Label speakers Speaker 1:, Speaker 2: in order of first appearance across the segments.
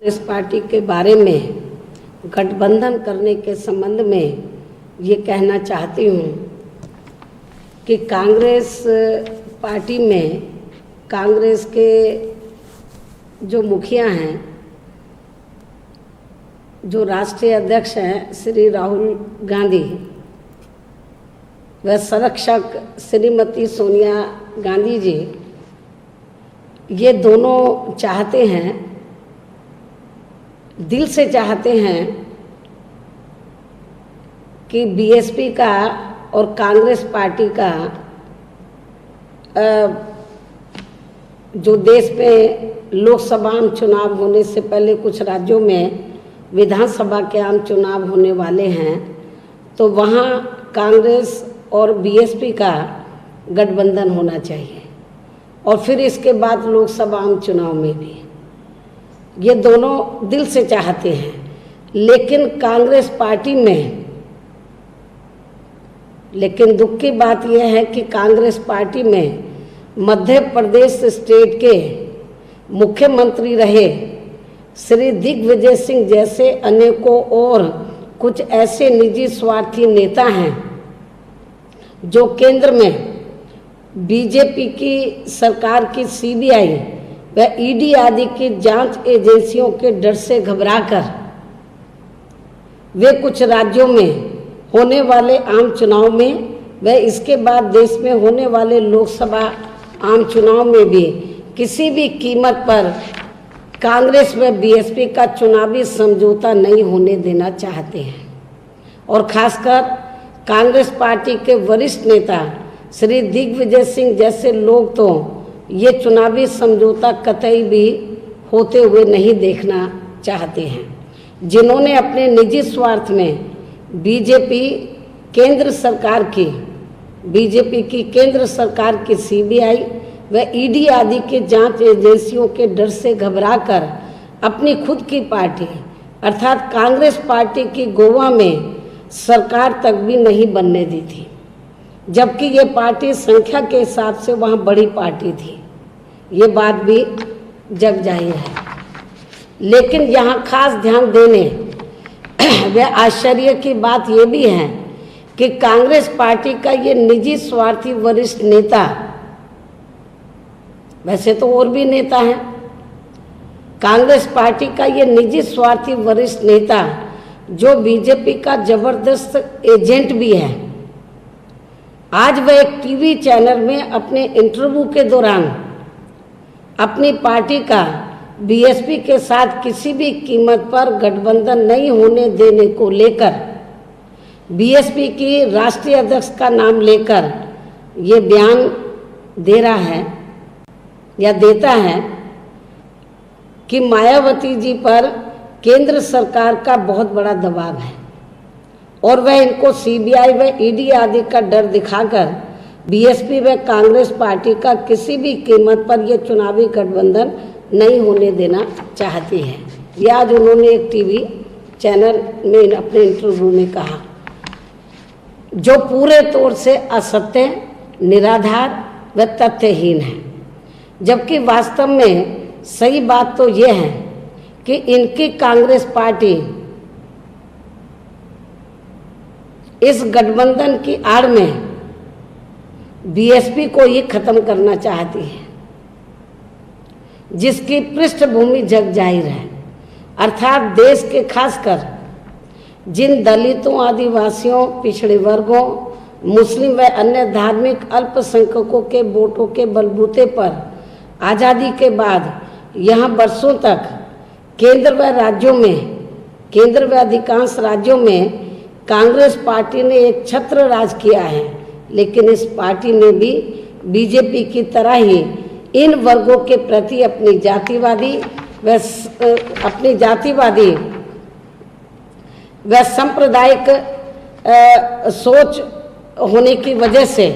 Speaker 1: इस पार्टी के बारे में गठबंधन करने के संबंध में ये कहना चाहती हूँ कि कांग्रेस पार्टी में कांग्रेस के जो मुखिया हैं, जो राष्ट्रीय अध्यक्ष हैं श्री राहुल गांधी व संरक्षक श्रीमती सोनिया गांधी जी, ये दोनों चाहते हैं, दिल से चाहते हैं कि बीएसपी का और कांग्रेस पार्टी का जो देश में लोकसभा आम चुनाव होने से पहले कुछ राज्यों में विधानसभा के आम चुनाव होने वाले हैं, तो वहाँ कांग्रेस और बीएसपी का गठबंधन होना चाहिए और फिर इसके बाद लोकसभा आम चुनाव में भी। ये दोनों दिल से चाहते हैं, लेकिन कांग्रेस पार्टी में, लेकिन दुख की बात यह है कि कांग्रेस पार्टी में मध्य प्रदेश स्टेट के मुख्यमंत्री रहे श्री दिग्विजय सिंह जैसे अनेकों और कुछ ऐसे निजी स्वार्थी नेता हैं जो केंद्र में बीजेपी की सरकार की सीबीआई व ईडी आदि की जांच एजेंसियों के डर से घबराकर वे कुछ राज्यों में होने वाले आम चुनाव में व इसके बाद देश में होने वाले लोकसभा आम चुनाव में भी किसी भी कीमत पर कांग्रेस व बीएसपी का चुनावी समझौता नहीं होने देना चाहते हैं। और खासकर कांग्रेस पार्टी के वरिष्ठ नेता श्री दिग्विजय सिंह जैसे लोग तो ये चुनावी समझौता कतई भी होते हुए नहीं देखना चाहते हैं, जिन्होंने अपने निजी स्वार्थ में बीजेपी की केंद्र सरकार की सीबीआई व ईडी आदि के जांच एजेंसियों के डर से घबराकर अपनी खुद की पार्टी अर्थात कांग्रेस पार्टी की गोवा में सरकार तक भी नहीं बनने दी थी, जबकि ये पार्टी संख्या के हिसाब से वहाँ बड़ी पार्टी थी। ये बात भी जग जाहिर है। लेकिन यहाँ खास ध्यान देने व आश्चर्य की बात ये भी है कि कांग्रेस पार्टी का ये निजी स्वार्थी वरिष्ठ नेता, वैसे तो और भी नेता हैं, कांग्रेस पार्टी का ये निजी स्वार्थी वरिष्ठ नेता जो बीजेपी का जबरदस्त एजेंट भी है, आज वह एक टीवी चैनल में अपने इंटरव्यू के दौरान अपनी पार्टी का बीएसपी के साथ किसी भी कीमत पर गठबंधन नहीं होने देने को लेकर बीएसपी की राष्ट्रीय अध्यक्ष का नाम लेकर ये बयान दे रहा है या देता है कि मायावती जी पर केंद्र सरकार का बहुत बड़ा दबाव है और वह इनको सीबीआई व ईडी आदि का डर दिखाकर बीएसपी व कांग्रेस पार्टी का किसी भी कीमत पर यह चुनावी गठबंधन नहीं होने देना चाहती है। यह आज उन्होंने एक टीवी चैनल में अपने इंटरव्यू में कहा, जो पूरे तौर से असत्य, निराधार व तथ्यहीन है। जबकि वास्तव में सही बात तो यह है कि इनकी कांग्रेस पार्टी इस गठबंधन की आड़ में बीएसपी को ही खत्म करना चाहती है, जिसकी पृष्ठभूमि जग जाहिर है। अर्थात देश के खासकर जिन दलितों, आदिवासियों, पिछड़े वर्गों, मुस्लिम व अन्य धार्मिक अल्पसंख्यकों के वोटों के बलबूते पर आज़ादी के बाद यहाँ वर्षों तक केंद्र व अधिकांश राज्यों में कांग्रेस पार्टी ने एक छत्र राज किया है, लेकिन इस पार्टी ने भी बीजेपी की तरह ही इन वर्गों के प्रति अपनी जातिवादी व सांप्रदायिक सोच होने की वजह से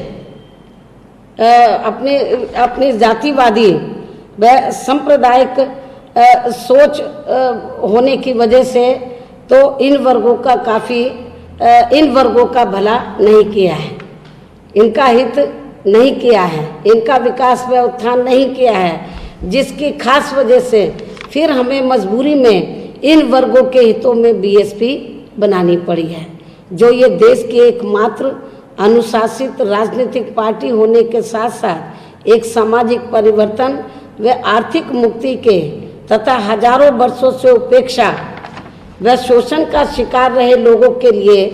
Speaker 1: अपनी जातिवादी व सांप्रदायिक सोच होने की वजह से तो इन वर्गों का भला नहीं किया है, इनका हित नहीं किया है, इनका विकास व उत्थान नहीं किया है, जिसकी खास वजह से फिर हमें मजबूरी में इन वर्गों के हितों में बीएसपी बनानी पड़ी है, जो ये देश की एकमात्र अनुशासित राजनीतिक पार्टी होने के साथ साथ एक सामाजिक परिवर्तन व आर्थिक मुक्ति के तथा हजारों वर्षों से उपेक्षा व शोषण का शिकार रहे लोगों के लिए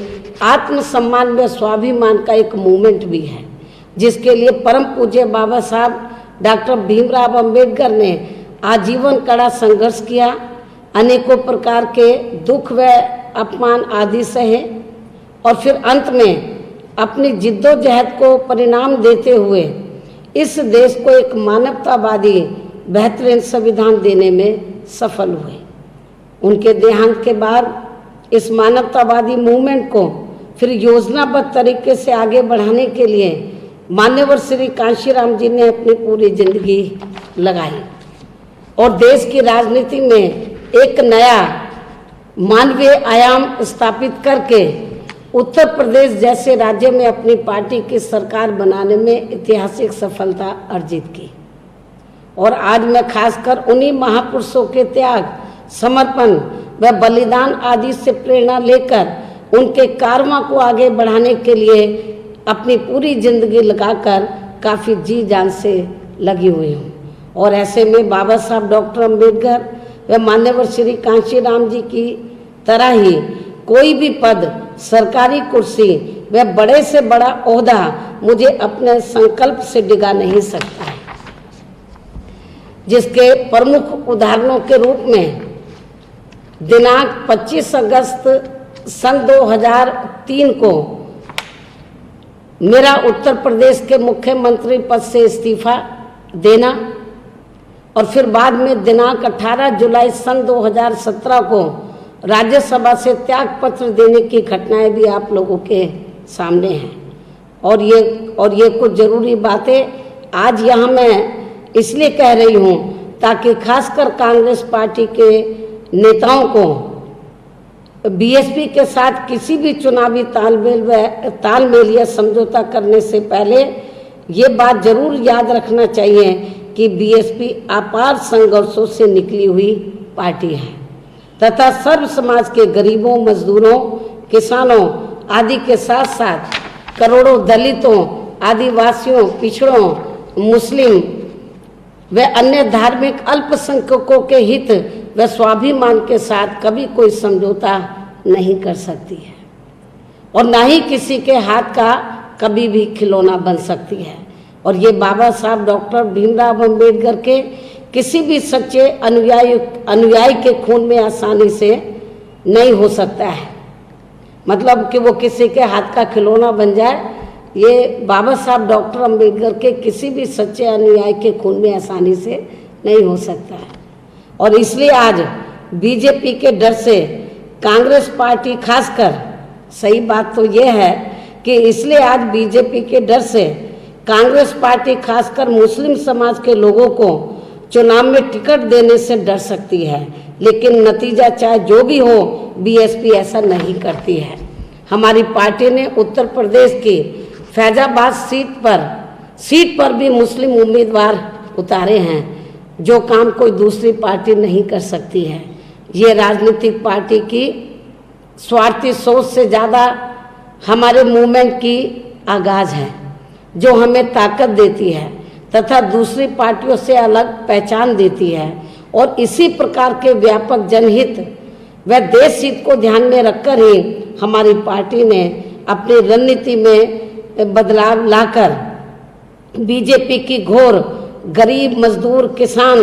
Speaker 1: आत्मसम्मान व स्वाभिमान का एक मूवमेंट भी है, जिसके लिए परम पूज्य बाबा साहब डॉक्टर भीमराव अंबेडकर ने आजीवन कड़ा संघर्ष किया, अनेकों प्रकार के दुख व अपमान आदि सहे और फिर अंत में अपनी जिद्दोजहद को परिणाम देते हुए इस देश को एक मानवतावादी बेहतरीन संविधान देने में सफल हुए। उनके देहांत के बाद इस मानवतावादी मूवमेंट को फिर योजनाबद्ध तरीके से आगे बढ़ाने के लिए मान्यवर श्री कांशीराम जी ने अपनी पूरी जिंदगी लगाई और देश की राजनीति में एक नया मानवीय आयाम स्थापित करके उत्तर प्रदेश जैसे राज्य में अपनी पार्टी की सरकार बनाने में ऐतिहासिक सफलता अर्जित की। और आज मैं खासकर उन्हीं महापुरुषों के त्याग, समर्पण व बलिदान आदि से प्रेरणा लेकर उनके कारवां को आगे बढ़ाने के लिए अपनी पूरी जिंदगी लगाकर काफ़ी जी जान से लगी हुई हूँ। और ऐसे में बाबा साहब डॉक्टर अंबेडकर व मान्यवर श्री कांशीराम जी की तरह ही कोई भी पद, सरकारी कुर्सी व बड़े से बड़ा ओहदा मुझे अपने संकल्प से डिगा नहीं सकता है, जिसके प्रमुख उदाहरणों के रूप में दिनांक 25 अगस्त सन 2003 को मेरा उत्तर प्रदेश के मुख्यमंत्री पद से इस्तीफा देना और फिर बाद में दिनांक 18 जुलाई सन 2017 को राज्यसभा से त्याग पत्र देने की घटनाएं भी आप लोगों के सामने हैं। और ये कुछ ज़रूरी बातें आज यहाँ मैं इसलिए कह रही हूँ ताकि खासकर कांग्रेस पार्टी के नेताओं को बीएसपी के साथ किसी भी चुनावी तालमेल या समझौता करने से पहले ये बात जरूर याद रखना चाहिए कि बीएसपी अपार संघर्षों से निकली हुई पार्टी है तथा सर्व समाज के गरीबों, मजदूरों, किसानों आदि के साथ साथ करोड़ों दलितों, आदिवासियों, पिछड़ों, मुस्लिम व अन्य धार्मिक अल्पसंख्यकों के हित व स्वाभिमान के साथ कभी कोई समझौता नहीं कर सकती है और ना ही किसी के हाथ का कभी भी खिलौना बन सकती है। और ये बाबा साहब डॉक्टर भीमराव अंबेडकर के किसी भी सच्चे अनुयायी के खून में आसानी से नहीं हो सकता है, मतलब कि वो किसी के हाथ का खिलौना बन जाए, ये बाबा साहब डॉक्टर अंबेडकर के किसी भी सच्चे अनुयायी के खून में आसानी से नहीं हो सकता है। और इसलिए आज बीजेपी के डर से कांग्रेस पार्टी खासकर, सही बात तो ये है कि इसलिए आज बीजेपी के डर से कांग्रेस पार्टी खासकर मुस्लिम समाज के लोगों को चुनाव में टिकट देने से डर सकती है, लेकिन नतीजा चाहे जो भी हो बीएसपी ऐसा नहीं करती है। हमारी पार्टी ने उत्तर प्रदेश की फैजाबाद सीट पर भी मुस्लिम उम्मीदवार उतारे हैं, जो काम कोई दूसरी पार्टी नहीं कर सकती है। ये राजनीतिक पार्टी की स्वार्थी सोच से ज़्यादा हमारे मूवमेंट की आगाज़ है, जो हमें ताकत देती है तथा दूसरी पार्टियों से अलग पहचान देती है। और इसी प्रकार के व्यापक जनहित व देश हित को ध्यान में रखकर ही हमारी पार्टी ने अपनी रणनीति में बदलाव लाकर बीजेपी की घोर गरीब, मजदूर, किसान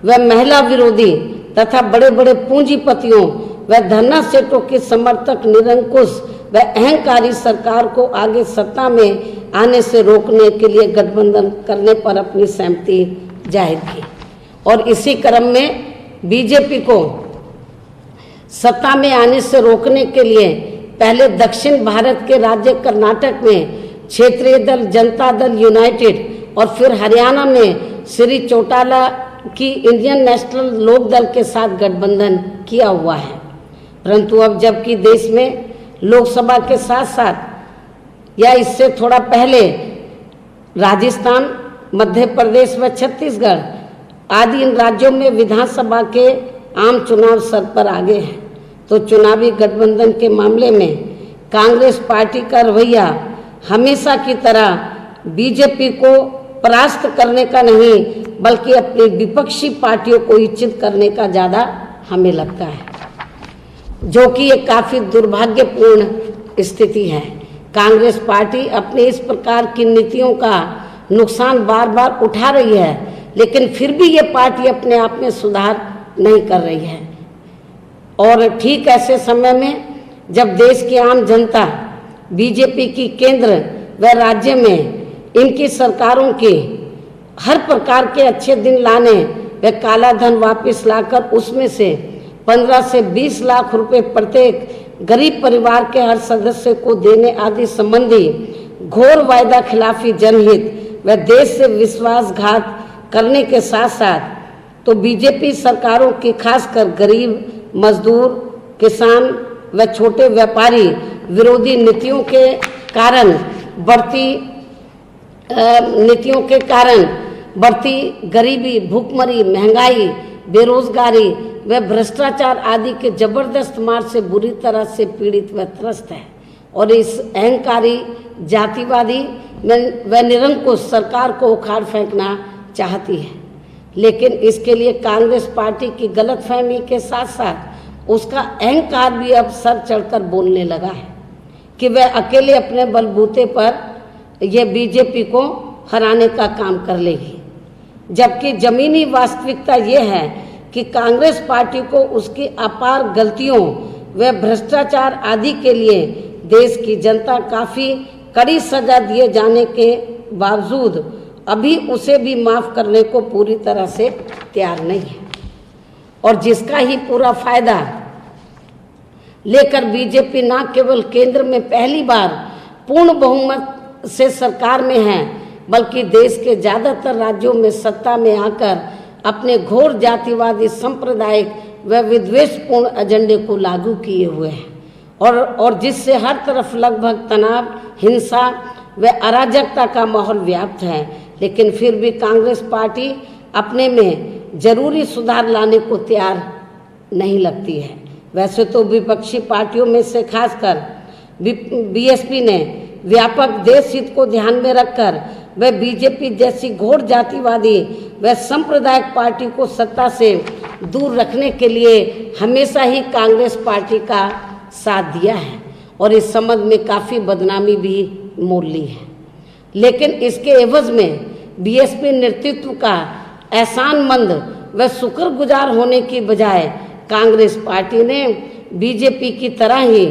Speaker 1: व महिला विरोधी तथा बड़े बड़े पूंजीपतियों व धन्ना सेठों के समर्थक निरंकुश व अहंकारी सरकार को आगे सत्ता में आने से रोकने के लिए गठबंधन करने पर अपनी सहमति जाहिर की। और इसी क्रम में बीजेपी को सत्ता में आने से रोकने के लिए पहले दक्षिण भारत के राज्य कर्नाटक में क्षेत्रीय दल जनता दल यूनाइटेड और फिर हरियाणा में श्री चौटाला की इंडियन नेशनल लोक दल के साथ गठबंधन किया हुआ है। परंतु अब जबकि देश में लोकसभा के साथ साथ या इससे थोड़ा पहले राजस्थान, मध्य प्रदेश व छत्तीसगढ़ आदि इन राज्यों में विधानसभा के आम चुनाव सर पर आ गए हैं, तो चुनावी गठबंधन के मामले में कांग्रेस पार्टी का रवैया हमेशा की तरह बीजेपी को परास्त करने का नहीं बल्कि अपनी विपक्षी पार्टियों को इच्छित करने का ज़्यादा हमें लगता है, जो कि एक काफ़ी दुर्भाग्यपूर्ण स्थिति है। कांग्रेस पार्टी अपनी इस प्रकार की नीतियों का नुकसान बार बार उठा रही है, लेकिन फिर भी ये पार्टी अपने आप में सुधार नहीं कर रही है। और ठीक ऐसे समय में जब देश की आम जनता बीजेपी की केंद्र व राज्य में इनकी सरकारों के हर प्रकार के अच्छे दिन लाने व काला धन वापस लाकर उसमें से 15 से 20 लाख रुपए प्रत्येक गरीब परिवार के हर सदस्य को देने आदि संबंधी घोर वायदा खिलाफी जनहित व देश से विश्वासघात करने के साथ साथ तो बीजेपी सरकारों की खासकर गरीब, मजदूर, किसान व छोटे व्यापारी विरोधी नीतियों के कारण बढ़ती गरीबी, भूखमरी, महंगाई, बेरोजगारी व भ्रष्टाचार आदि के जबरदस्त मार से बुरी तरह से पीड़ित व त्रस्त है। और इस अहंकारी, जातिवादी व निरंकुश सरकार को उखाड़ फेंकना चाहती है, लेकिन इसके लिए कांग्रेस पार्टी की गलतफहमी के साथ साथ उसका अहंकार भी अब सर चढ़कर बोलने लगा है कि वह अकेले अपने बलबूते पर यह बीजेपी को हराने का काम कर लेगी, जबकि जमीनी वास्तविकता यह है कि कांग्रेस पार्टी को उसकी अपार गलतियों व भ्रष्टाचार आदि के लिए देश की जनता काफ़ी कड़ी सजा दिए जाने के बावजूद अभी उसे भी माफ़ करने को पूरी तरह से तैयार नहीं है। और जिसका ही पूरा फायदा लेकर बीजेपी न केवल केंद्र में पहली बार पूर्ण बहुमत से सरकार में है, बल्कि देश के ज़्यादातर राज्यों में सत्ता में आकर अपने घोर जातिवादी, सांप्रदायिक व विद्वेषपूर्ण एजेंडे को लागू किए हुए हैं और जिससे हर तरफ लगभग तनाव, हिंसा व अराजकता का माहौल व्याप्त है। लेकिन फिर भी कांग्रेस पार्टी अपने में जरूरी सुधार लाने को तैयार नहीं लगती है। वैसे तो विपक्षी पार्टियों में से खासकर बीएसपी ने व्यापक देश हित को ध्यान में रखकर व बीजेपी जैसी घोर जातिवादी व सांप्रदायिक पार्टी को सत्ता से दूर रखने के लिए हमेशा ही कांग्रेस पार्टी का साथ दिया है और इस संबंध में काफ़ी बदनामी भी मोल ली है। लेकिन इसके एवज में बीएसपी नेतृत्व का एहसानमंद व शुक्रगुजार होने की बजाय कांग्रेस पार्टी ने बीजेपी की तरह ही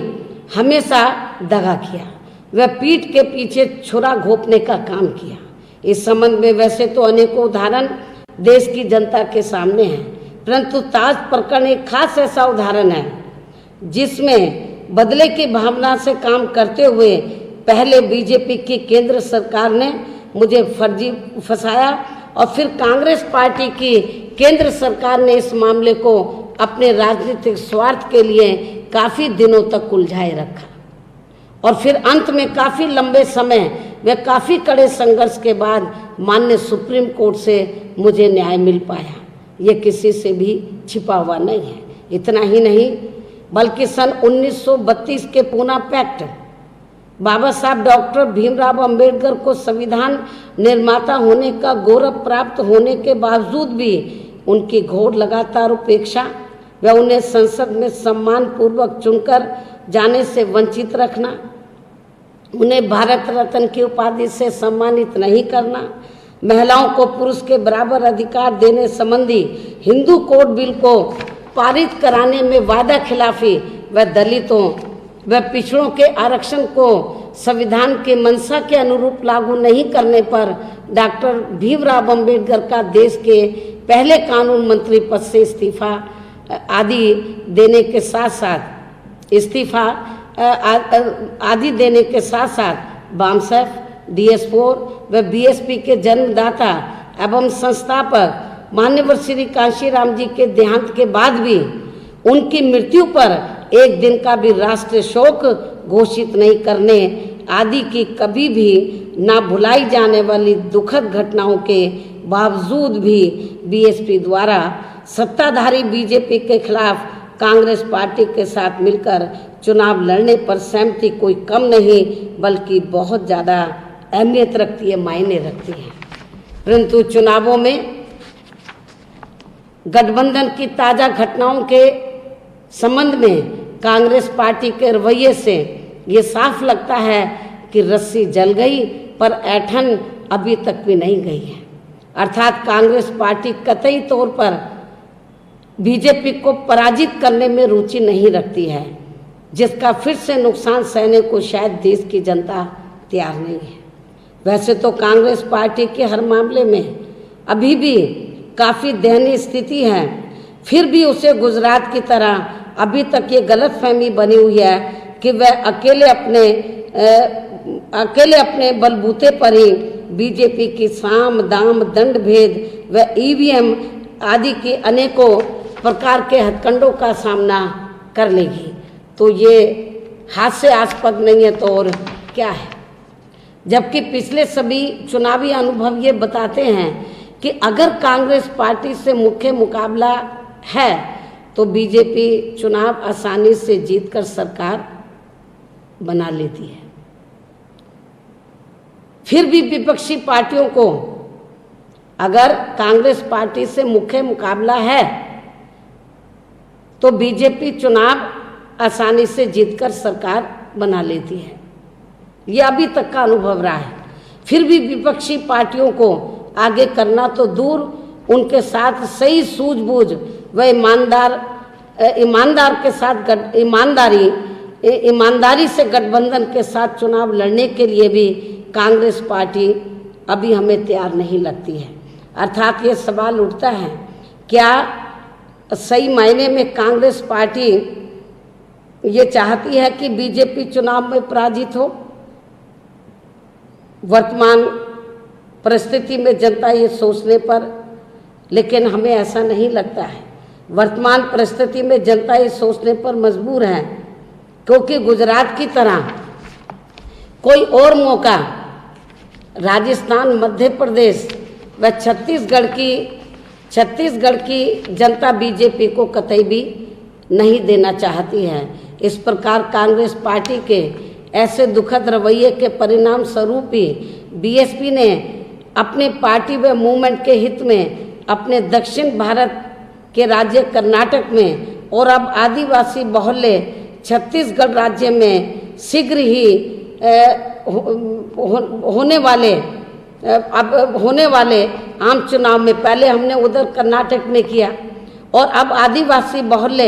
Speaker 1: हमेशा दगा किया व पीठ के पीछे छुरा घोंपने का काम किया। इस संबंध में वैसे तो अनेकों उदाहरण देश की जनता के सामने हैं, परंतु ताज प्रकरण एक खास ऐसा उदाहरण है जिसमें बदले की भावना से काम करते हुए पहले बीजेपी की केंद्र सरकार ने मुझे फर्जी फंसाया और फिर कांग्रेस पार्टी की केंद्र सरकार ने इस मामले को अपने राजनीतिक स्वार्थ के लिए काफ़ी दिनों तक उलझाए रखा और फिर अंत में काफ़ी लंबे समय व काफ़ी कड़े संघर्ष के बाद माननीय सुप्रीम कोर्ट से मुझे न्याय मिल पाया। ये किसी से भी छिपा हुआ नहीं है। इतना ही नहीं बल्कि सन 1932 के पूना पैक्ट बाबा साहब डॉक्टर भीमराव अंबेडकर को संविधान निर्माता होने का गौरव प्राप्त होने के बावजूद भी उनकी घोर लगातार उपेक्षा व उन्हें संसद में सम्मानपूर्वक चुनकर जाने से वंचित रखना, उन्हें भारत रत्न की उपाधि से सम्मानित नहीं करना, महिलाओं को पुरुष के बराबर अधिकार देने संबंधी हिंदू कोड बिल को पारित कराने में वादा खिलाफी व दलितों व पिछड़ों के आरक्षण को संविधान के मंशा के अनुरूप लागू नहीं करने पर डॉक्टर भीमराव अंबेडकर का देश के पहले कानून मंत्री पद से इस्तीफा आदि देने के साथ साथ बामसेफ, DS4 व बीएसपी के जन्मदाता एवं संस्थापक मान्यवर श्री कांशीराम जी के देहांत के बाद भी उनकी मृत्यु पर एक दिन का भी राष्ट्रीय शोक घोषित नहीं करने आदि की कभी भी ना भुलाई जाने वाली दुखद घटनाओं के बावजूद भी बीएसपी द्वारा सत्ताधारी बीजेपी के खिलाफ कांग्रेस पार्टी के साथ मिलकर चुनाव लड़ने पर सहमति कोई कम नहीं बल्कि बहुत ज़्यादा अहमियत रखती है, मायने रखती है। परंतु चुनावों में गठबंधन की ताज़ा घटनाओं के संबंध में कांग्रेस पार्टी के रवैये से ये साफ लगता है कि रस्सी जल गई पर ऐंठन अभी तक भी नहीं गई है। अर्थात कांग्रेस पार्टी कतई तौर पर बीजेपी को पराजित करने में रुचि नहीं रखती है, जिसका फिर से नुकसान सहने को शायद देश की जनता तैयार नहीं है। वैसे तो कांग्रेस पार्टी के हर मामले में अभी भी काफ़ी दयनीय स्थिति है, फिर भी उसे गुजरात की तरह अभी तक ये गलतफहमी बनी हुई है कि वह अकेले अपने बलबूते पर ही बीजेपी की साम दाम दंड भेद व ईवीएम आदि के अनेकों प्रकार के हथकंडों का सामना कर लेगी। तो ये हास्यास्पद नहीं है तो और क्या है। जबकि पिछले सभी चुनावी अनुभव ये बताते हैं कि अगर कांग्रेस पार्टी से मुख्य मुकाबला है तो बीजेपी चुनाव आसानी से जीतकर सरकार बना लेती है। फिर भी विपक्षी पार्टियों को अगर कांग्रेस पार्टी से मुख्य मुकाबला है तो बीजेपी चुनाव आसानी से जीतकर सरकार बना लेती है। यह अभी तक का अनुभव रहा है। फिर भी विपक्षी पार्टियों को आगे करना तो दूर, उनके साथ सही सूझबूझ व ईमानदारी से गठबंधन के साथ चुनाव लड़ने के लिए भी कांग्रेस पार्टी अभी हमें तैयार नहीं लगती है। अर्थात ये सवाल उठता है, क्या सही मायने में कांग्रेस पार्टी ये चाहती है कि बीजेपी चुनाव में पराजित हो? वर्तमान परिस्थिति में जनता ये सोचने पर, लेकिन हमें ऐसा नहीं लगता है। वर्तमान परिस्थिति में जनता ये सोचने पर मजबूर है, क्योंकि गुजरात की तरह कोई और मौका राजस्थान, मध्य प्रदेश व छत्तीसगढ़ की जनता बीजेपी को कतई भी नहीं देना चाहती है। इस प्रकार कांग्रेस पार्टी के ऐसे दुखद रवैये के परिणाम स्वरूप ही बीएसपी ने अपने पार्टी व मूवमेंट के हित में अपने दक्षिण भारत के राज्य कर्नाटक में और अब आदिवासी बहुल्य छत्तीसगढ़ राज्य में शीघ्र ही होने वाले आम चुनाव में, पहले हमने उधर कर्नाटक में किया और अब आदिवासी बहुल्य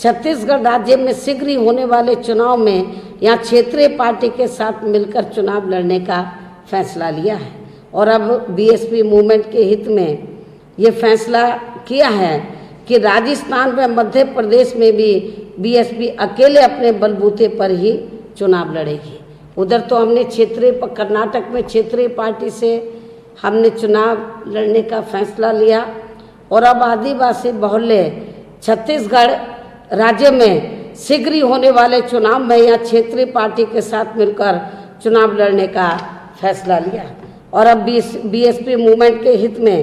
Speaker 1: छत्तीसगढ़ राज्य में शीघ्र ही होने वाले चुनाव में यहाँ क्षेत्रीय पार्टी के साथ मिलकर चुनाव लड़ने का फैसला लिया है। और अब बीएसपी मूवमेंट के हित में ये फैसला किया है कि राजस्थान व मध्य प्रदेश में भी बीएसपी अकेले अपने बलबूते पर ही चुनाव लड़ेगी। उधर तो हमने कर्नाटक में क्षेत्रीय पार्टी से हमने चुनाव लड़ने का फैसला लिया और अब आदिवासी बहुल्य छत्तीसगढ़ राज्य में शीघ्र ही होने वाले चुनाव में यहाँ क्षेत्रीय पार्टी के साथ मिलकर चुनाव लड़ने का फैसला लिया। और अब बीएसपी मूवमेंट के हित में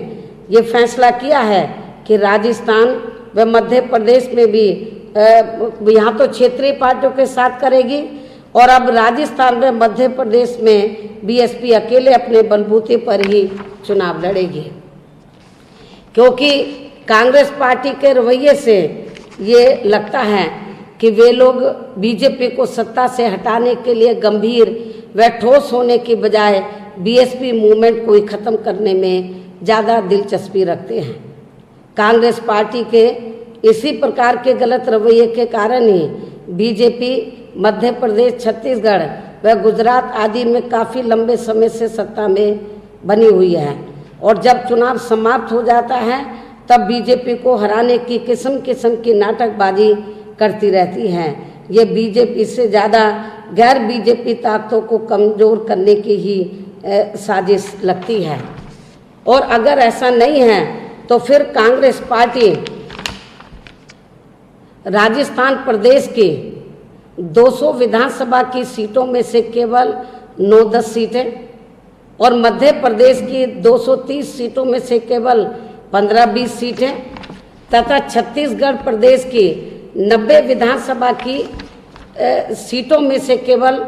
Speaker 1: ये फैसला किया है कि राजस्थान व मध्य प्रदेश में भी यहाँ तो क्षेत्रीय पार्टियों के साथ करेगी और अब राजस्थान व मध्य प्रदेश में बीएसपी अकेले अपने बलबूते पर ही चुनाव लड़ेगी। क्योंकि कांग्रेस पार्टी के रवैये से ये लगता है कि वे लोग बीजेपी को सत्ता से हटाने के लिए गंभीर व ठोस होने की बजाय बीएसपी मूवमेंट को ही ख़त्म करने में ज़्यादा दिलचस्पी रखते हैं। कांग्रेस पार्टी के इसी प्रकार के गलत रवैये के कारण ही बीजेपी मध्य प्रदेश, छत्तीसगढ़ व गुजरात आदि में काफ़ी लंबे समय से सत्ता में बनी हुई है और जब चुनाव समाप्त हो जाता है तब बीजेपी को हराने की किस्म किस्म की नाटकबाजी करती रहती है। ये बीजेपी से ज़्यादा गैर बीजेपी ताकतों को कमज़ोर करने की ही साजिश लगती है। और अगर ऐसा नहीं है तो फिर कांग्रेस पार्टी राजस्थान प्रदेश की 200 विधानसभा की सीटों में से केवल 9-10 सीटें और मध्य प्रदेश की 230 सीटों में से केवल 15-20 सीटें तथा छत्तीसगढ़ प्रदेश की 90 विधानसभा की सीटों में से केवल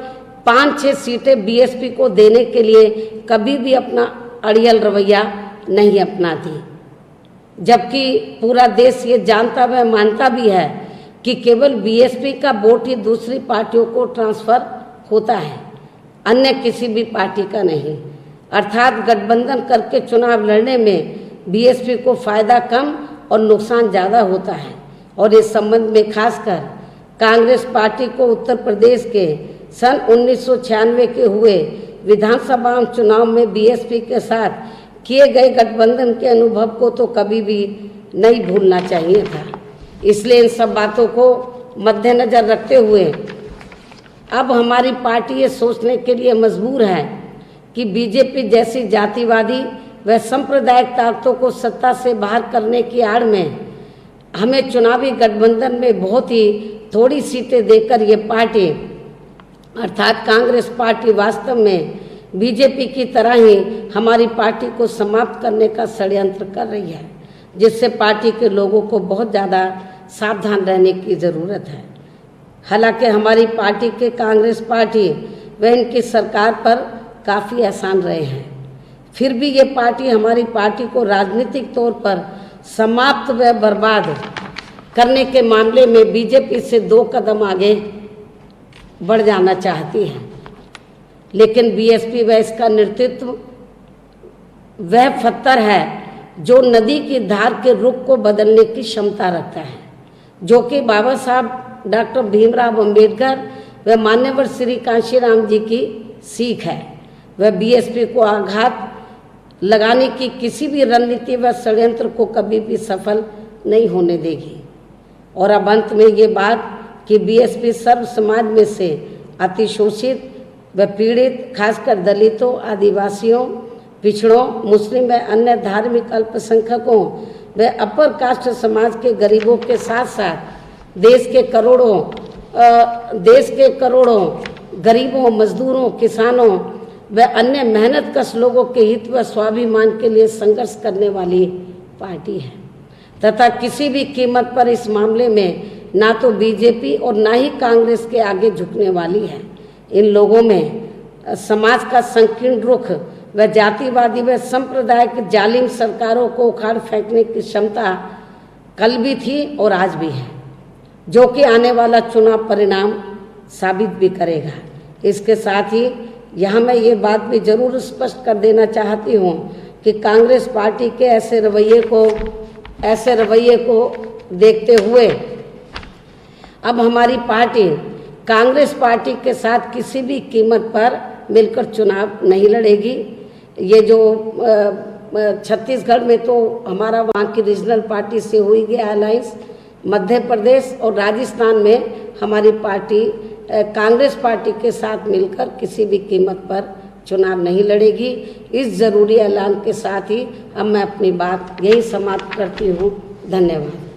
Speaker 1: 5-6 सीटें बीएसपी को देने के लिए कभी भी अपना अड़ियल रवैया नहीं अपनाती, जबकि पूरा देश ये जानता व मानता भी है कि केवल बीएसपी का वोट ही दूसरी पार्टियों को ट्रांसफर होता है, अन्य किसी भी पार्टी का नहीं। अर्थात गठबंधन करके चुनाव लड़ने में बीएसपी को फायदा कम और नुकसान ज़्यादा होता है। और इस संबंध में खासकर कांग्रेस पार्टी को उत्तर प्रदेश के सन 1996 के हुए विधानसभा चुनाव में बीएसपी के साथ किए गए गठबंधन के अनुभव को तो कभी भी नहीं भूलना चाहिए था। इसलिए इन सब बातों को मद्देनजर रखते हुए अब हमारी पार्टी ये सोचने के लिए मजबूर है कि बीजेपी जैसी जातिवादी व सांप्रदायिक ताकतों को सत्ता से बाहर करने की आड़ में हमें चुनावी गठबंधन में बहुत ही थोड़ी सीटें देकर ये पार्टी अर्थात कांग्रेस पार्टी वास्तव में बीजेपी की तरह ही हमारी पार्टी को समाप्त करने का षड्यंत्र कर रही है, जिससे पार्टी के लोगों को बहुत ज़्यादा सावधान रहने की ज़रूरत है। हालांकि हमारी पार्टी के कांग्रेस पार्टी व इनकी सरकार पर काफ़ी आसान रहे हैं, फिर भी ये पार्टी हमारी पार्टी को राजनीतिक तौर पर समाप्त व बर्बाद करने के मामले में बीजेपी से 2 कदम आगे बढ़ जाना चाहती है। लेकिन बीएसपी व इसका नेतृत्व वह पत्थर है जो नदी की धार के रुख को बदलने की क्षमता रखता है, जो कि बाबा साहब डॉक्टर भीमराव अंबेडकर व मान्यवर श्री कांशीराम जी की सीख है। वह बीएसपी को आघात लगाने की किसी भी रणनीति व षड्यंत्र को कभी भी सफल नहीं होने देगी। और अब अंत में ये बात कि बीएसपी सर्व समाज में से अतिशोषित व पीड़ित खासकर दलितों, आदिवासियों, पिछड़ों, मुस्लिम व अन्य धार्मिक अल्पसंख्यकों व अपर कास्ट समाज के गरीबों के साथ साथ देश के करोड़ों गरीबों, मजदूरों, किसानों व अन्य मेहनतकश लोगों के हित व स्वाभिमान के लिए संघर्ष करने वाली पार्टी है तथा किसी भी कीमत पर इस मामले में ना तो बीजेपी और ना ही कांग्रेस के आगे झुकने वाली है। इन लोगों में समाज का संकीर्ण रुख व जातिवादी व सांप्रदायिक जालिम सरकारों को उखाड़ फेंकने की क्षमता कल भी थी और आज भी है, जो कि आने वाला चुनाव परिणाम साबित भी करेगा। इसके साथ ही यहाँ मैं ये बात भी जरूर स्पष्ट कर देना चाहती हूँ कि कांग्रेस पार्टी के ऐसे रवैये को देखते हुए अब हमारी पार्टी कांग्रेस पार्टी के साथ किसी भी कीमत पर मिलकर चुनाव नहीं लड़ेगी। ये जो छत्तीसगढ़ में तो हमारा वहाँ की रीजनल पार्टी से हुई गया अलायंस, मध्य प्रदेश और राजस्थान में हमारी पार्टी कांग्रेस पार्टी के साथ मिलकर किसी भी कीमत पर चुनाव नहीं लड़ेगी। इस ज़रूरी ऐलान के साथ ही अब मैं अपनी बात यही समाप्त करती हूँ। धन्यवाद।